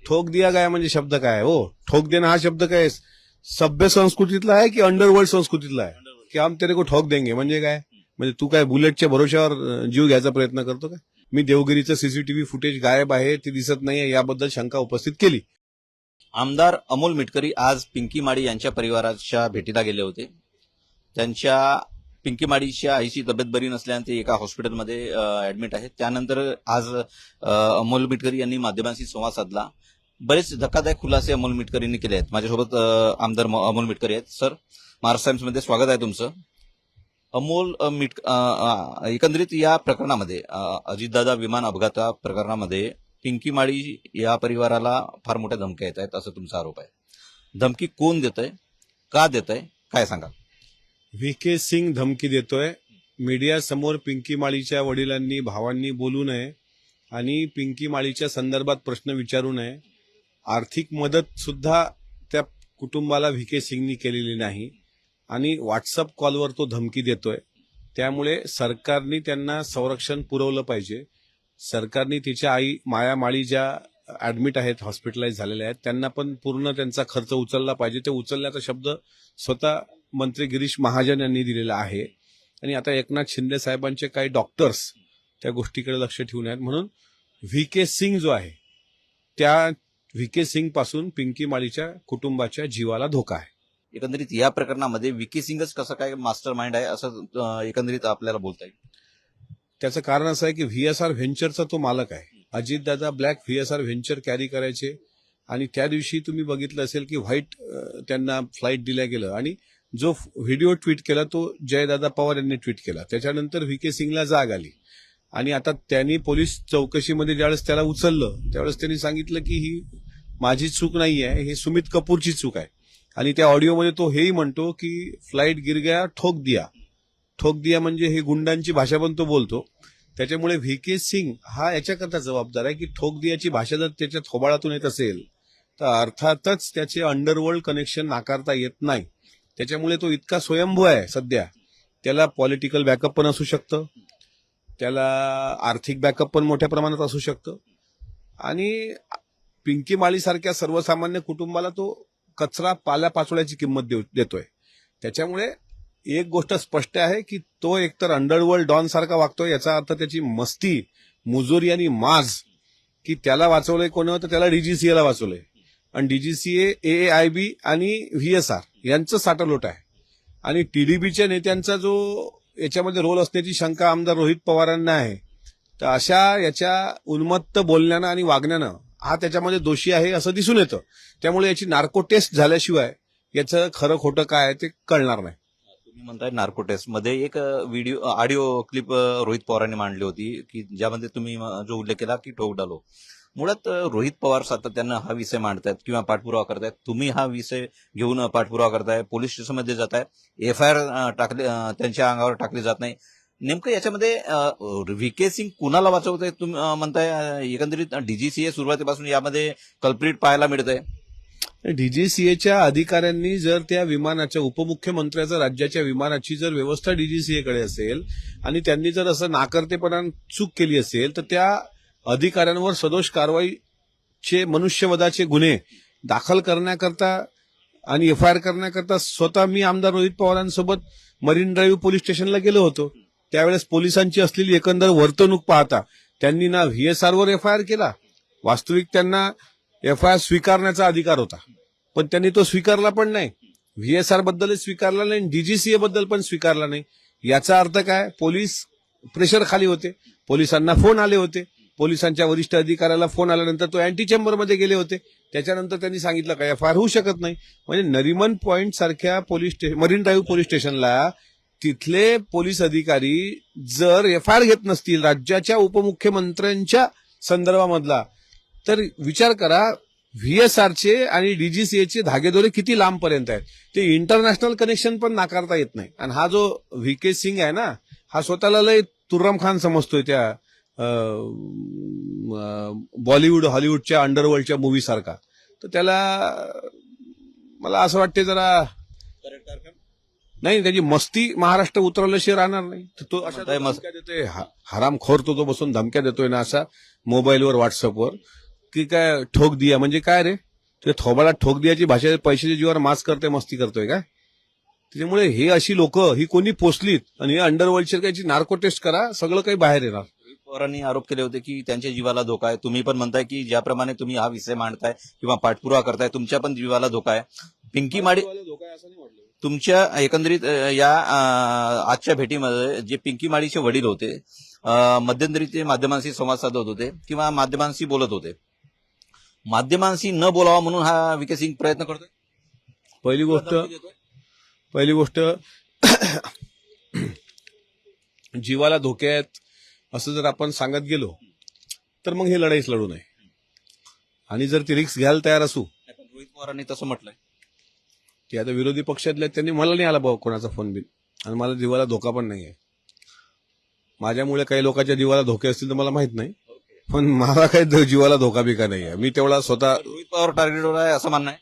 ठोक दिया गया म्हणजे शब्द काय हो? ठोक देणं हा शब्द काय सभ्य संस्कृतीतला आहे की अंडरवर्ल्ड संस्कृतीतला आहे? की हम तेरे को ठोक देंगे म्हणजे काय? म्हणजे तू काय बुलेटच्या भरोश्यावर जीव घ्यायचा प्रयत्न करतो काय? मी देवगिरीचं सीसीटीव्ही फुटेज गायब आहे, ते दिसत नाहीये, याबद्दल शंका उपस्थित केली. आमदार अमोल मिटकरी आज पिंकी माळी यांच्या परिवाराच्या भेटीला गेले होते. त्यांच्या पिंकी माळीच्या आईची तब्येत बरी नसल्याने ते एका हॉस्पिटलमध्ये ऍडमिट आहेत. त्यानंतर आज अमोल मिटकरी यांनी माध्यमांशी संवाद साधला. बरेच धक्कादायक खुलासे अमोल मिटकरींनी केले आहेत. माझ्यासोबत आमदार अमोल मिटकरी आहेत. सर, महाराष्ट्र टाइम्समध्ये स्वागत आहे तुमचं. अमोल एकंदरीत या प्रकरणामध्ये अजितदादा विमान अपघाता प्रकरणामध्ये पिंकी माळी या परिवाराला फार मोठ्या धमक्या येत आहेत असं तुमचा आरोप आहे. धमकी कोण देत आहे, का देत आहे, काय सांगा? व्ही.के. सिंग धमकी देतोय. मीडियासमोर पिंकी माळीच्या वडिलांनी भावांनी बोलू नये आणि पिंकी माळीच्या संदर्भात प्रश्न विचारू नये. आर्थिक मदत सुद्धा त्या कुटुंबाला व्ही.के. सिंगनी केलेली नाही आणि व्हॉट्सअप कॉलवर तो धमकी देतोय. त्यामुळे सरकारने त्यांना संरक्षण पुरवलं पाहिजे. सरकारने तिच्या आई माया माळी ज्या ऍडमिट आहेत, हॉस्पिटलाइज झालेल्या आहेत, त्यांना पण पूर्ण त्यांचा खर्च उचलला पाहिजे. ते उचलण्याचा शब्द स्वतः मंत्री गिरीश महाजन यांनी दिलेला आहे. आणि आता एकनाथ शिंदे साहेबांचे काही डॉक्टर्स त्या गोष्टीकडे लक्ष ठेवून आहेत. म्हणून व्ही.के. सिंग जो आहे, त्या व्ही.के. सिंग पासून पिंकी माळीच्या कुटुंबाच्या जीवाला धोका आहे. एकंदरीत या प्रकरणामध्ये व्ही.के. सिंगच कसं काय मास्टर माइंड आहे असं एकंदरीत आपल्याला बोलता येईल? त्याचं कारण असं आहे की व्हीएसआर व्हेंचरचा तो मालक आहे. अजितदादा ब्लॅक व्हीएसआर व्हेंचर कॅरी करायचे आणि त्या दिवशी तुम्ही बघितलं असेल की व्हाईट त्यांना फ्लाईट दिल्या गेलं आणि जो व्हिडिओ ट्विट केला तो जयदादा पवार यांनी ट्विट केला. त्याच्यानंतर व्ही.के. सिंगला जाग आली आणि आता त्यांनी पोलीस चौकशीमध्ये ज्यावेळेस त्याला उचललं त्यावेळेस त्यांनी सांगितलं की ही माझी चूक नाही आहे, ही सुमित कपूरची चूक आहे. आणि त्या ऑडिओमध्ये तो हेही म्हणतो की फ्लाईट गिर गया ठोक दिया. ठोक दिया म्हणजे हे गुंडांची भाषा पण तो बोलतो. त्याच्यामुळे व्ही.के. सिंग हा याच्याकरता जबाबदार आहे की ठोक दियाची भाषा जर त्याच्या थोबाळातून येत असेल तर अर्थातच त्याचे अंडरवर्ल्ड कनेक्शन नाकारता येत नाही. त्याच्यामुळे तो इतका स्वयंभू आहे सध्या. त्याला पॉलिटिकल बॅकअप पण असू शकतं, त्याला आर्थिक बॅकअप पण मोठ्या प्रमाणात असू शकतं आणि पिंकी माळीसारख्या सर्वसामान्य कुटुंबाला तो कचरा पाल्यापाचोळ्याची किंमत देतोय. त्याच्यामुळे एक गोष्ट स्पष्ट आहे की तो एकतर अंडरवर्ल्ड डॉन सारखा वागतोय. याचा अर्थ त्याची मस्ती, मुजोरी आणि माज की त्याला वाचवलंय कोण, तर त्याला डीजीसीएला वाचवलंय. आणि डीजीसीए, एआयबी आणि व्हीएसआर यांचं साठलोट आहे. आणि टीडीबीच्या नेत्यांचा जो याच्यामध्ये रोल असण्याची शंका आमदार रोहित पवारांना आहे. तर अशा याच्या उन्मत्त बोलण्यानं आणि वागण्यानं हा त्याच्यामध्ये दोषी आहे असं दिसून येतं. त्यामुळे याची नार्को टेस्ट झाल्याशिवाय याचं खरं खोटं काय आहे ते कळणार नाही. तुम्ही म्हणताय नार्को टेस्ट मध्ये एक ऑडिओ क्लिप रोहित पवारांनी मांडली होती की ज्यामध्ये तुम्ही जो उल्लेख केला की ठोक डालो. मुळात रोहित पवार सातत्यानं हा विषय मांडतायत किंवा पाठपुरावा करतायत. तुम्ही हा विषय घेऊन पाठपुरावा करताय, पोलीस स्टेशनमध्ये जाताय, एफआयआर त्यांच्या अंगावर टाकली जात नाही. नेमकं याच्यामध्ये व्ही.के. सिंग कुणाला वाचवतंय तुम्ही म्हणताय? एकंदरीत डीजीसीए सुरुवातीपासून यामध्ये कल्प्रिट पाहायला मिळतंय. डीजीसीएच्या अधिकाऱ्यांनी जर त्या विमानाच्या उपमुख्यमंत्र्याच्या राज्याच्या विमानाची जर व्यवस्था डीजीसीएकडे असेल आणि त्यांनी जर असं नाकर्तेपणाने चूक केली असेल तर त्या अधिकाऱ्यांवर सदोष कारवाईचे मनुष्यवधाचे गुन्हे दाखल करण्याकरता आणि एफआयआर करण्याकरता स्वतः मी आमदार रोहित पवारांसोबत मरीन ड्राईव्ह पोलीस स्टेशनला गेलो होतो. त्यावेळेस पोलिसांची असलेली एकंदर वर्तणूक पाहता त्यांनी ना व्हीएसआरवर एफआयआर केला, वास्तविक त्यांना एफआयआर स्वीकारण्याचा अधिकार होता, पण त्यांनी तो स्वीकारला पण नाही. व्हीएसआर बद्दलच स्वीकारला नाही, डीजीसीए बद्दल पण स्वीकारला नाही. याचा अर्थ काय? पोलीस प्रेशर खाली होते, पोलिसांना फोन आले होते, पोलिसांच्या वरिष्ठ अधिकाऱ्याला फोन आल्यानंतर तो अँटी चेंबरमध्ये गेले होते. त्याच्यानंतर त्यांनी सांगितलं का एफआयआर होऊ शकत नाही. म्हणजे नरिमन पॉइंट सारख्या मरीन ड्राईव्ह पोलीस स्टेशनला तिथले पोलीस अधिकारी जर एफआयआर घेत नसतील राज्याच्या उपमुख्यमंत्र्यांच्या संदर्भामधला, तर विचार करा व्हीएसआरचे आणि डीजीसीएचे धागेदोरे किती लांबपर्यंत आहेत. ते इंटरनॅशनल कनेक्शन पण नाकारता येत नाही. आणि हा जो व्ही.के. सिंग आहे ना, हा स्वतःला लय तुर्रम खान समजतोय त्या बॉलिवूड हॉलिवूडच्या अंडरवर्ल्डच्या मूवी सारखा. तर त्याला मला असं वाटते जरा नाही, त्याची मस्ती महाराष्ट्र उतरवल्याशिवाय राहणार नाही. तर तो अशा धमक्या देतोय, हरामखोर तो बसून धमक्या देतोय ना असा मोबाईलवर व्हॉट्सअपवर की काय ठोक दिया म्हणजे काय रे? तुझ्या थोबाला ठोक दियाची भाषा पैशाच्या जीवावर मास करतोय, मस्ती करतोय काय? त्याच्यामुळे हे अशी लोक ही कोणी पोचलीत आणि हे अंडरवर्ल्डची कायची नार्को टेस्ट करा, सगळं काही बाहेर येणार. रोहित पवारांनी आरोप केले होते की त्यांच्या जीवाला धोका आहे. तुम्ही पण म्हणताय की ज्याप्रमाणे तुम्ही हा विषय मांडताय किंवा पाठपुरावा करताय, तुमच्या पण जीवाला धोका आहे. पिंकी माडी धोका आहे असं नाही म्हटलं. तुमच्या एकंदरीत या आजच्या भेटीमध्ये जे पिंकी माडीचे वडील होते, मध्यंतरी ते माध्यमांशी संवाद साधत होते किंवा माध्यमांशी बोलत होते. माध्यमांशी न बोलावा म्हणून हा विके सिंग प्रयत्न करतोय. पहिली गोष्ट जीवाला धोके आहेत असं जर आपण सांगत गेलो तर मग हे लढाईच लढू नये. आणि जर ती रिस्क घ्यायला तयार असू, रोहित पवारांनी तसं म्हटलंय की आता विरोधी पक्षातले त्यांनी मला नाही आला भाऊ कोणाचा फोन बिन, आणि मला जीवाला धोका पण नाहीये. माझ्यामुळे काही लोकांच्या जीवाला धोके असतील तर मला माहित नाही, पण मला काही जीवाला धोका बिका नाहीये. मी तेवढा स्वतः रोहित पवार टार्गेटवर आहे असं म्हणणं आहे.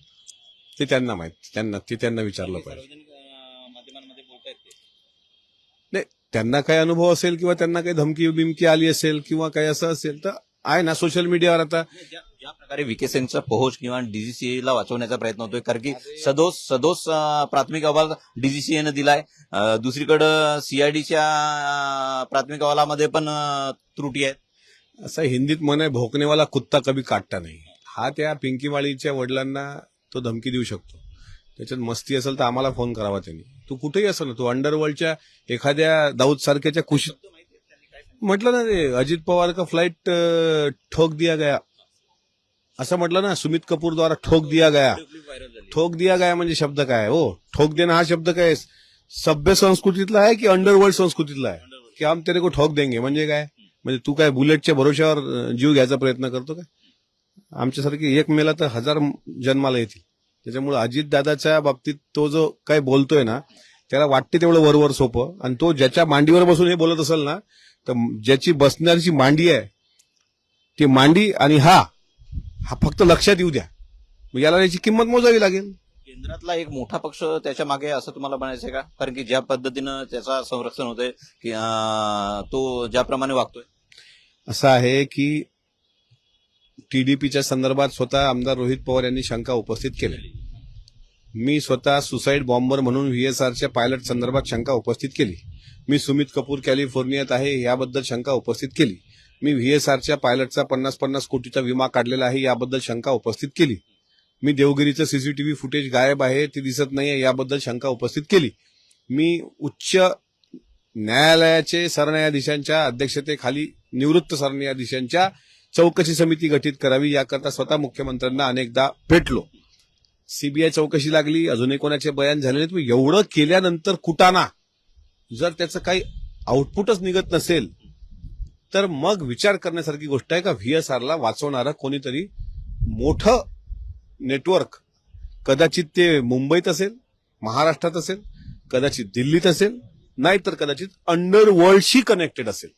ते त्यांना माहित, त्यांना विचारलं पाहिजे. माध्यमांमध्ये बोलतायत ते. नाही, त्यांना काही अनुभव असेल किंवा त्यांना काही धमकी बिमकी आली असेल किंवा काही असं असेल तर आहे ना सोशल मीडियावर. आता ज्या प्रकारे विके सिंगचा पोहोच किंवा डीजीसीएला वाचवण्याचा प्रयत्न होतोय, कारण की सदोष प्राथमिक अहवाल डीजीसीएनं दिलाय. दुसरीकडे सीआयडीच्या प्राथमिक अहवालामध्ये पण त्रुटी आहेत. असं हिंदीत म्हण आहे, भोकनेवाला कुत्ता कभी काटता नाही. हा त्या पिंकी माळीच्या वडिलांना तो धमकी देऊ शकतो. त्याच्यात मस्ती असेल तर आम्हाला फोन करावा त्यांनी. तू कुठेही असेल ना, तू अंडरवर्ल्डच्या एखाद्या दाऊद सारख्याच्या कुशीत म्हटलं ना, ते अजित पवार का फ्लाइट ठोक दिया गया असं म्हटलं ना, सुमित कपूर द्वारा ठोक दिया गया. ठोक दिया गया म्हणजे शब्द काय हो? ठोक देणं हा शब्द काय सभ्य संस्कृतीतला आहे की अंडरवर्ल्ड संस्कृतीतला आहे? की हम तेरे को ठोक देंगे म्हणजे काय? म्हणजे तू काय बुलेटच्या भरोश्यावर जीव घ्यायचा प्रयत्न करतो काय? आमच्यासारखी एक मेला तर 1000 जन्माला येतील. त्याच्यामुळे अजितदादाच्या बाबतीत तो जो काय बोलतोय ना, त्याला वाटते तेवढं वरवर सोपं. आणि तो ज्याच्या मांडीवर बसून हे बोलत असेल ना, तर ज्याची बसणारीची मांडी आहे ती मांडी आणि हा फक्त लक्षात येऊ द्या. मग याला याची किंमत मोजावी लागेल. केंद्रातला एक मोठा पक्ष त्याच्या मागे असं तुम्हाला म्हणायचंय का? कारण की ज्या पद्धतीनं त्याचा संरक्षण होतंय की तो ज्याप्रमाणे वागतोय. असं आहे की टीडीपीच्या संदर्भात स्वतः आमदार रोहित पवार यांनी शंका उपस्थित केली. मी स्वतः सुसाईड बॉम्बर म्हणून व्हीएसआरच्या पायलट संदर्भात शंका उपस्थित केली. मी सुमित कपूर कॅलिफोर्नियात आहे याबद्दल शंका उपस्थित केली. मी व्हीएसआरच्या पायलटचा 50-50 कोटीचा विमा काढलेला आहे याबद्दल शंका उपस्थित केली. मी देवगिरीचं सीसीटीव्ही फुटेज गायब आहे, ते दिसत नाहीये याबद्दल शंका उपस्थित केली. मी उच्च न्यायालयाचे सरन्यायाधीशांच्या अध्यक्षतेखाली निवृत्त सरन्यायाधीशांच्या चौकशी समिती गठीत करावी याकरता स्वतः मुख्यमंत्र्यांना अनेकदा भेटलो. सीबीआय चौकशी लागली, अजूनही कोणाचे बयान झाले नाहीत. एवढं केल्यानंतर कुटाणा जर त्याचं काही आउटपुटच निघत नसेल तर मग विचार करण्यासारखी गोष्ट आहे का व्हीएसआरला वाचवणारं कोणीतरी मोठं नेटवर्क, कदाचित ते मुंबईत असेल, महाराष्ट्रात असेल, कदाचित दिल्लीत असेल, नाहीतर कदाचित अंडरवर्ल्डशी कनेक्टेड असेल.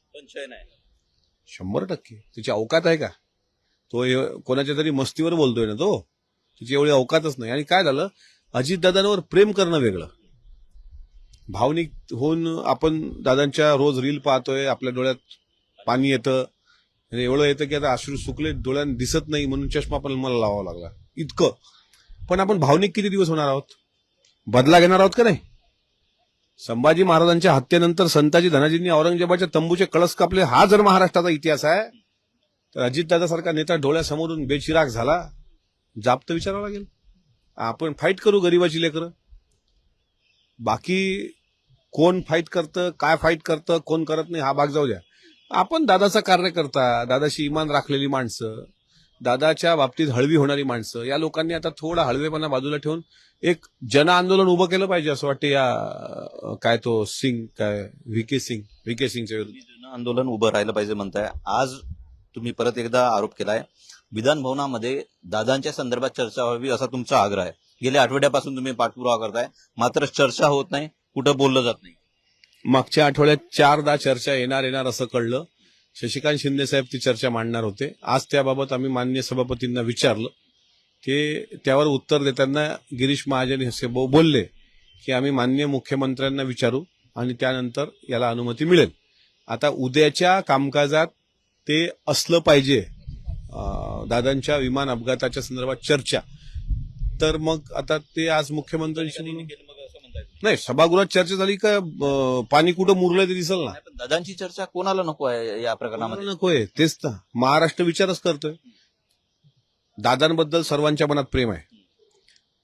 100% त्याची अवकात आहे का? तो कोणाच्या तरी मस्तीवर बोलतोय ना, तो तिची एवढी अवकातच नाही. आणि काय झालं, अजितदादांवर प्रेम करणं वेगळं, भावनिक होऊन आपण दादांच्या रोज रील पाहतोय, आपल्या डोळ्यात पाणी येतं, एवढं येतं की आता अश्रू सुकले, डोळ्यात दिसत नाही म्हणून चष्मा पण मला लावावा लागला इतकं. पण आपण भावनिक किती दिवस होणार आहोत? बदला घेणार आहोत का नाही? संभाजी महाराजांच्या हत्येनंतर संताजी धनाजींनी औरंगजेबाच्या तंबूचे कळस कापले, हा जर महाराष्ट्राचा इतिहास आहे तर अजितदादासारखा नेता डोळ्यासमोरून बेचिराग झाला, जाप तर विचारावं लागेल. आपण फाईट करू गरिबाची लेकरं. बाकी कोण फाईट करतं, काय फाईट करतं, कोण करत नाही हा भाग जाऊ द्या. आपण दादाचा कार्यकर्ता, दादाशी इमान राखलेली माणसं, दादाच्या बाबतीत हळवी होणारी माणसं, या लोकांनी आता थोडा हळवेपणा बाजूला ठेवून एक जन आंदोलन उभं केलं पाहिजे असं वाटतं. या काय तो सिंग काय व्हीके सिंगच्या विरुद्ध जन आंदोलन उभं राहिलं पाहिजे म्हणताय. आज तुम्ही परत एकदा आरोप केलाय, विधान भवनामध्ये दादांच्या संदर्भात चर्चा व्हावी असा तुमचा आग्रह आहे. गेल्या आठवड्यापासून तुम्ही पाठपुरावा करताय, मात्र चर्चा होत नाही, कुठं बोललं जात नाही. मागच्या आठवड्यात 4दा चर्चा येणार असं कळलं. शशिकांत शिंदे साहेब ती चर्चा मांडणार होते. आज त्याबाबत आम्ही माननीय सभापतींना विचारलं, ते त्यावर उत्तर देताना गिरीश महाजन हे बोलले की आम्ही माननीय मुख्यमंत्र्यांना विचारू आणि त्यानंतर याला अनुमती मिळेल. आता उद्याच्या कामकाजात ते असलं पाहिजे दादांच्या विमान अपघाताच्या संदर्भात चर्चा, तर मग आता ते आज मुख्यमंत्र्यांशी नाही, सभागृहात चर्चा झाली का पाणी कुठं मुरलंय ते दिसल ना. पण दादांची चर्चा कोणाला नको आहे या प्रकरणामध्ये? कोणाला नकोय, तेच तर महाराष्ट्र विचारच करतोय. दादांबद्दल सर्वांच्या मनात प्रेम आहे.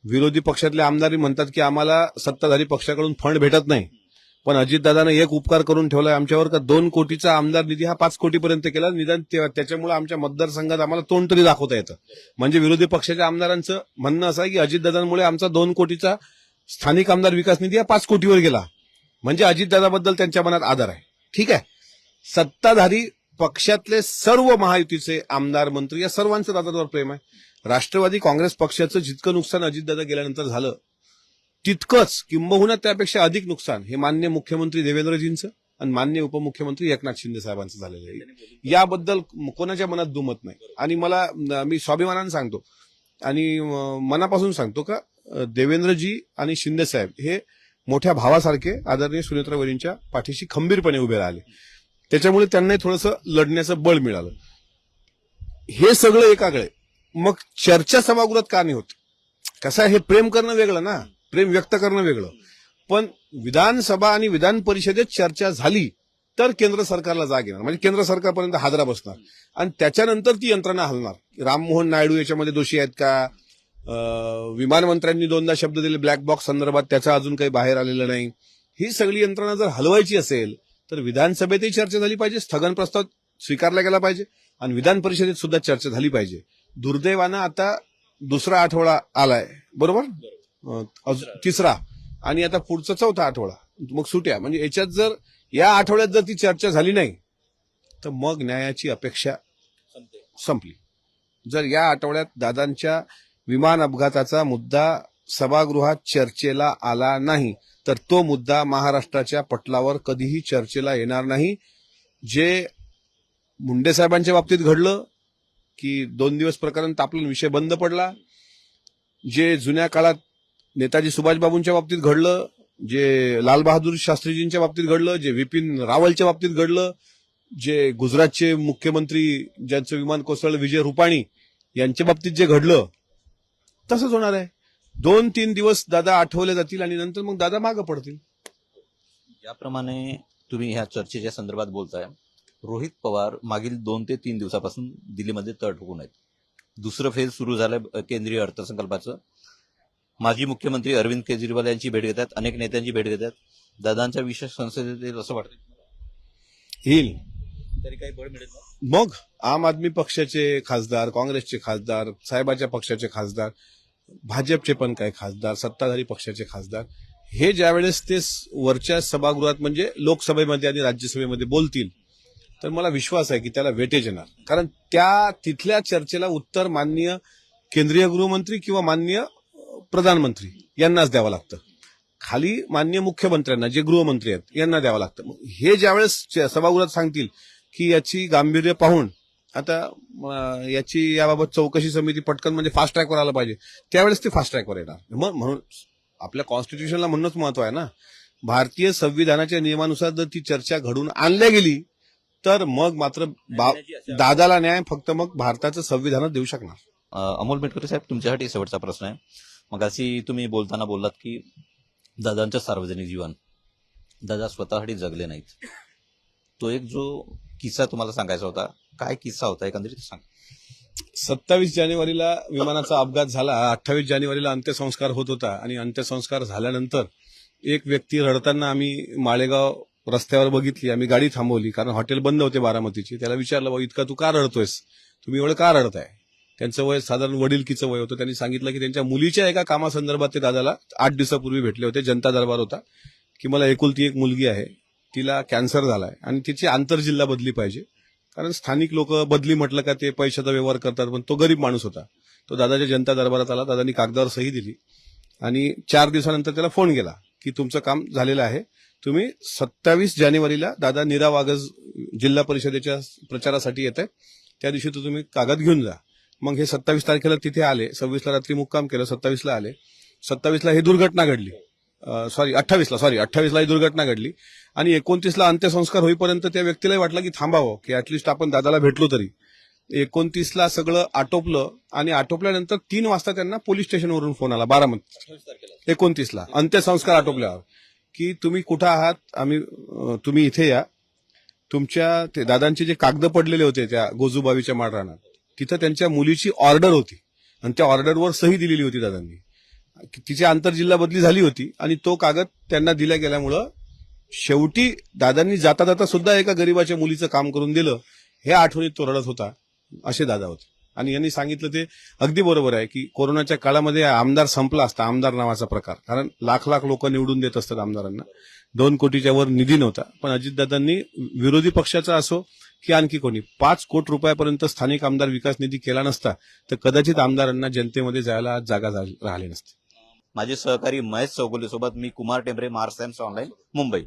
विरोधी पक्षातले आमदार म्हणतात की आम्हाला सत्ताधारी पक्षाकडून फंड भेटत नाही, पण अजितदादानं एक उपकार करून ठेवलाय आमच्यावर का 2 कोटीचा आमदार निधी हा 5 कोटीपर्यंत केला. निदान त्याच्यामुळे आमच्या मतदारसंघात आम्हाला तोंड तरी दाखवता येतं. म्हणजे विरोधी पक्षाच्या आमदारांचं म्हणणं असं आहे की अजितदादांमुळे आमचा 2 कोटीचा स्थानिक आमदार विकास निधी हा 5 कोटीवर गेला. म्हणजे अजितदादाबद्दल त्यांच्या मनात आदर आहे. ठीक आहे, सत्ताधारी पक्षातले सर्व महायुतीचे आमदार मंत्री या सर्वांचं दादांवर प्रेम आहे. राष्ट्रवादी काँग्रेस पक्षाचं जितकं नुकसान अजितदादा गेल्यानंतर झालं, तितकंच किंबहुना त्यापेक्षा अधिक नुकसान हे माननीय मुख्यमंत्री देवेंद्रजींचं आणि माननीय उपमुख्यमंत्री एकनाथ शिंदे साहेबांचं झालेलं आहे. याबद्दल कोणाच्या मनात दुमत नाही. आणि मी स्वाभिमानाने सांगतो आणि मनापासून सांगतो का देवेंद्रजी आणि शिंदे साहेब हे मोठ्या भावासारखे आदरणीय सुनेत्रावरींच्या पाठीशी खंबीरपणे उभे राहिले. त्याच्यामुळे त्यांनाही थोडंसं लढण्याचं बळ मिळालं. हे सगळं एकाकडे, मग चर्चा सभागृहात का नाही होत? कसं आहे, हे प्रेम करणं वेगळं ना, प्रेम व्यक्त करणं वेगळं. पण विधानसभा आणि विधान परिषदेत चर्चा झाली तर केंद्र सरकारला जाग येणार, म्हणजे केंद्र सरकारपर्यंत हादरा बसणार आणि त्याच्यानंतर ती यंत्रणा हलणार. राममोहन नायडू याच्यामध्ये दोषी आहेत का? विमानमंत्र्यांनी 2दा शब्द दिले ब्लॅक बॉक्स संदर्भात, त्याचा अजून काही बाहेर आलेलं नाही. ही सगळी यंत्रणा जर हलवायची असेल तर विधानसभेतही चर्चा झाली पाहिजे, स्थगन प्रस्ताव स्वीकारला गेला पाहिजे आणि विधान परिषदेत सुद्धा चर्चा झाली पाहिजे. दुर्दैवानं आता 2रा आठवडा आलाय, बरोबर, तिसरा आणि आता पुढचा 4था आठवडा, मग सुट्या. म्हणजे याच्यात जर या आठवड्यात जर ती चर्चा झाली नाही तर मग न्यायाची अपेक्षा संपली. जर या आठवड्यात दादांच्या विमान अपघाताचा मुद्दा सभागृहात चर्चेला आला नाही तर तो मुद्दा महाराष्ट्राच्या पटलावर कधीही चर्चेला येणार नाही. जे मुंडे साहेबांच्या बाबतीत घडलं की 2 दिवस प्रकरण तापलं, विषय बंद पडला. जे जुन्या काळात नेताजी सुभाषबाबूंच्या बाबतीत घडलं, जे लालबहादूर शास्त्रीजींच्या बाबतीत घडलं, जे विपिन रावलच्या बाबतीत घडलं, जे गुजरातचे मुख्यमंत्री ज्यांचं विमान कोसळलं विजय रुपाणी यांच्या बाबतीत जे घडलं, तसंच होणार आहे. 2-3 दिवस दादा आठवले जातील आणि नंतर मग दादा मागं पडतील. याप्रमाणे तुम्ही ह्या चर्चेच्या संदर्भात बोलताय. रोहित पवार मागील 2 ते 3 दिवसापासून दिल्लीमध्ये तळ ठोकून आहेत. दुसरं फेज सुरू झालंय केंद्रीय अर्थसंकल्पाचं. माजी मुख्यमंत्री अरविंद केजरीवाल यांची भेट घेतात, अनेक नेत्यांची भेट घेतात. दादांच्या विषय संसदेत येईल असं वाटतं? येईल. तरी काही बळ मिळेल? मग आम आदमी पक्षाचे खासदार, काँग्रेसचे खासदार, साहेबाच्या पक्षाचे खासदार, भाजपचे पण काही खासदार, सत्ताधारी पक्षाचे खासदार, हे ज्यावेळेस ते वरच्या सभागृहात म्हणजे लोकसभेमध्ये आणि राज्यसभेमध्ये बोलतील तर मला विश्वास आहे की त्याला वेटेज येणार. कारण तिथल्या चर्चेला उत्तर माननीय केंद्रीय गृहमंत्री किंवा माननीय प्रधानमंत्री यांनाच द्यावं लागतं. खाली माननीय मुख्यमंत्र्यांना, जे गृहमंत्री आहेत, यांना द्यावं लागतं. हे ज्यावेळेस सभागृहात सांगतील की याची गांभीर्य पाहून आता याची याबाबत चौकशी समिती पटकन म्हणजे फास्ट ट्रॅकवर आलं पाहिजे, त्यावेळेस ते फास्ट ट्रॅकवर येणार. म्हणून आपल्या कॉन्स्टिट्यूशनला म्हणणंच महत्व आहे ना. भारतीय संविधानाच्या नियमानुसार जर ती चर्चा घडून आणल्या गेली तर मग मात्र दादाला न्याय फक्त मग भारताचं संविधानच देऊ शकणार. अमोल मिटकरी साहेब, तुमच्यासाठी शेवटचा प्रश्न आहे. मग अशी तुम्ही बोलताना बोललात की दादांचं सार्वजनिक जीवन दादा स्वतःसाठी जगले नाहीत. तो एक जो किस्सा तुम्हाला सांगायचा होता, काय किस्सा होता एकंदरीत सांग. 27 जानेवारीला विमानाचा अपघात झाला, 28 जानेवारीला अंत्यसंस्कार होत होता आणि अंत्यसंस्कार झाल्यानंतर एक व्यक्ती रडताना आम्ही माळेगाव रस्त्यावर बघितली. आम्ही गाडी थांबवली कारण हॉटेल बंद होते बारामतीची. त्याला विचारलं, भाऊ इतका तू का रडतोयस, तुम्ही एवढं का रडताय? त्यांचं वय साधारण वडीलकीचं वय होतं. त्यांनी सांगितलं की त्यांच्या मुलीच्या एका कामासंदर्भात ते दादाला 8 दिवसापूर्वी भेटले होते. जनता दरबार होता की मला एकुलती एक मुलगी आहे, तिला कॅन्सर झालाय आणि तिची आंतरजिल्हा बदली पाहिजे. कारण स्थानिक लोक बदली म्हटलं का ते पैशाचा व्यवहार करतात, पण तो गरीब माणूस होता. तो दादाच्या जनता दरबारात आला. दादांनी कागदावर सही दिली आणि 4 दिवसानंतर त्याला फोन गेला की तुमचं काम झालेलं आहे, तुम्ही 27 जानेवारीला दादा नीरा वागज जिल्हा परिषदेच्या प्रचारासाठी येत आहे, त्या दिवशी तुम्ही कागद घेऊन जा. मग हे 27 तारखेला तिथे आले, 26ला रात्री मुक्काम केलं, 27ला आले. 27ला ही दुर्घटना घडली, 28ला ही दुर्घटना घडली आणि 29ला अंत्यसंस्कार होईपर्यंत त्या व्यक्तीलाही वाटलं की थांबावं, की ऍटलिस्ट आपण दादाला भेटलो तरी. 29ला सगळं आटोपलं आणि आटोपल्यानंतर 3 वाजता त्यांना पोलीस स्टेशनवरून फोन आला बारामती 29ला अंत्यसंस्कार आटोपल्यावर की तुम्ही कुठं आहात तुम्ही इथे या. तुमच्या ते दादांचे जे कागद पडलेले होते त्या गोजूबावीच्या माळरानात तिथं त्यांच्या मुलीची ऑर्डर होती आणि त्या ऑर्डरवर सही दिलेली होती दादांनी. तिची आंतरजिल्हा बदली झाली होती आणि तो कागद त्यांना दिला गेल्यामुळं शेवटी दादांनी जाता जाता सुद्धा एका गरीबाच्या मुलीचं काम करून दिलं. हे आठवणीत तो रडत होता असे दादा होते. आणि यांनी सांगितलं ते अगदी बरोबर आहे की कोरोनाच्या काळामध्ये आमदार संपला असता, आमदार नावाचा प्रकार. कारण लाख लाख लोक निवडून देत असतात आमदारांना. 2 कोटीच्या वर निधी नव्हता. पण अजितदादांनी विरोधी पक्षाचा असो की आणखी कोणी 5 कोटी रुपयापर्यंत स्थानिक आमदार विकास निधी केला नसता तर कदाचित आमदारांना जनतेमध्ये जायला जागा राहिली नसती. माझे सहकारी महेश चौगुले सोबत मी कुमार टेंबरे, महाराष्ट्र टाइम्स ऑनलाईन, मुंबई.